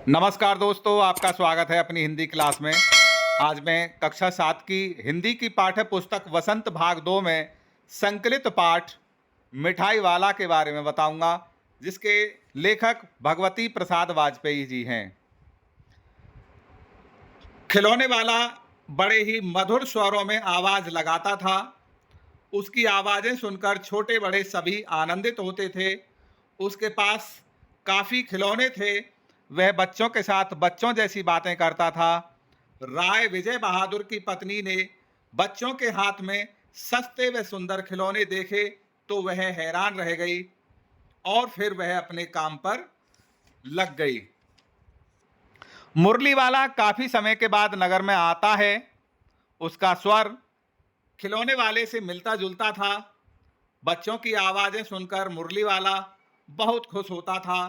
नमस्कार दोस्तों, आपका स्वागत है अपनी हिंदी क्लास में। आज मैं कक्षा 7 की हिंदी की पाठ्य पुस्तक वसंत भाग 2 में संकलित पाठ मिठाई वाला के बारे में बताऊंगा, जिसके लेखक भगवती प्रसाद वाजपेयी जी हैं। खिलौने वाला बड़े ही मधुर स्वरों में आवाज लगाता था। उसकी आवाजें सुनकर छोटे बड़े सभी आनंदित होते थे। उसके पास काफी खिलौने थे। वह बच्चों के साथ बच्चों जैसी बातें करता था। राय विजय बहादुर की पत्नी ने बच्चों के हाथ में सस्ते व सुंदर खिलौने देखे तो वह हैरान रह गई और फिर वह अपने काम पर लग गई। मुरली वाला काफी समय के बाद नगर में आता है। उसका स्वर खिलौने वाले से मिलता जुलता था। बच्चों की आवाजें सुनकर मुरली वाला बहुत खुश होता था।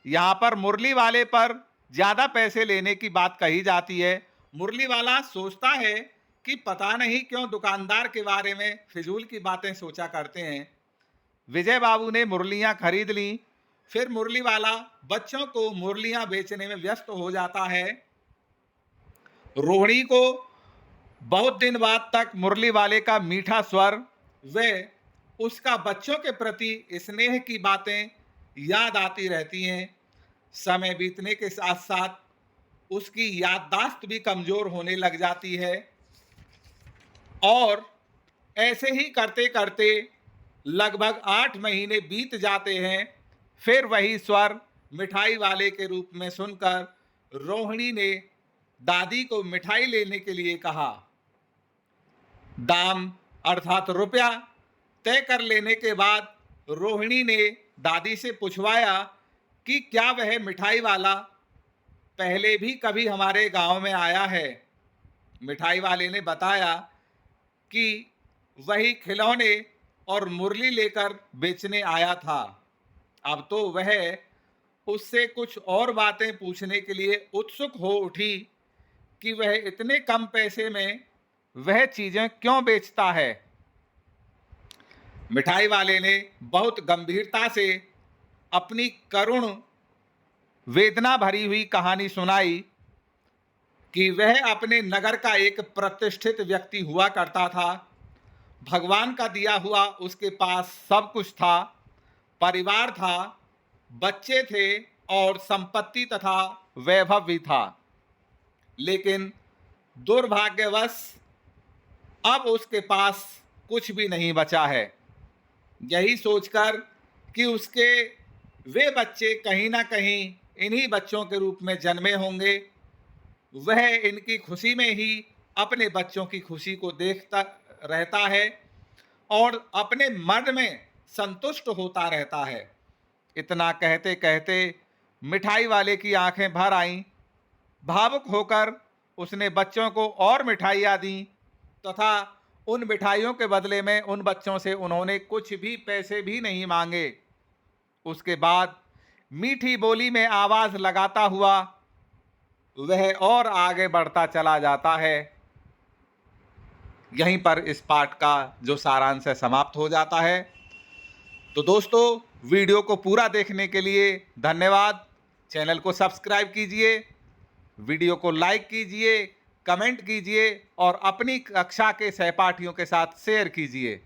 यहाँ पर मुरली वाले पर ज्यादा पैसे लेने की बात कही जाती है। मुरली वाला सोचता है कि पता नहीं क्यों दुकानदार के बारे में फिजूल की बातें सोचा करते हैं। विजय बाबू ने मुरलियां खरीद ली। फिर मुरली वाला बच्चों को मुरलियां बेचने में व्यस्त हो जाता है। रोहिणी को बहुत दिन बाद तक मुरली वाले का मीठा स्वर व उसका बच्चों के प्रति स्नेह की बातें याद आती रहती हैं। समय बीतने के साथ साथ उसकी याददाश्त भी कमजोर होने लग जाती है और ऐसे ही करते करते लगभग 8 महीने बीत जाते हैं। फिर वही स्वर मिठाई वाले के रूप में सुनकर रोहिणी ने दादी को मिठाई लेने के लिए कहा। दाम अर्थात रुपया तय कर लेने के बाद रोहिणी ने दादी से पूछवाया कि क्या वह मिठाई वाला पहले भी कभी हमारे गांव में आया है। मिठाई वाले ने बताया कि वही खिलौने और मुरली लेकर बेचने आया था। अब तो वह उससे कुछ और बातें पूछने के लिए उत्सुक हो उठी कि वह इतने कम पैसे में वह चीजें क्यों बेचता है। मिठाई वाले ने बहुत गंभीरता से अपनी करुण वेदना भरी हुई कहानी सुनाई कि वह अपने नगर का एक प्रतिष्ठित व्यक्ति हुआ करता था। भगवान का दिया हुआ उसके पास सब कुछ था। परिवार था, बच्चे थे और संपत्ति तथा वैभव भी था। लेकिन दुर्भाग्यवश अब उसके पास कुछ भी नहीं बचा है। यही सोचकर कि उसके वे बच्चे कहीं ना कहीं इन्हीं बच्चों के रूप में जन्मे होंगे, वह इनकी खुशी में ही अपने बच्चों की खुशी को देखता रहता है और अपने मन में संतुष्ट होता रहता है। इतना कहते कहते मिठाई वाले की आंखें भर आईं। भावुक होकर उसने बच्चों को और मिठाइयाँ दी तथा उन मिठाइयों के बदले में उन बच्चों से उन्होंने कुछ भी पैसे भी नहीं मांगे। उसके बाद मीठी बोली में आवाज लगाता हुआ वह और आगे बढ़ता चला जाता है। यहीं पर इस पाठ का जो सारांश है समाप्त हो जाता है। तो दोस्तों, वीडियो को पूरा देखने के लिए धन्यवाद। चैनल को सब्सक्राइब कीजिए, वीडियो को लाइक कीजिए, कमेंट कीजिए और अपनी कक्षा के सहपाठियों के साथ शेयर कीजिए।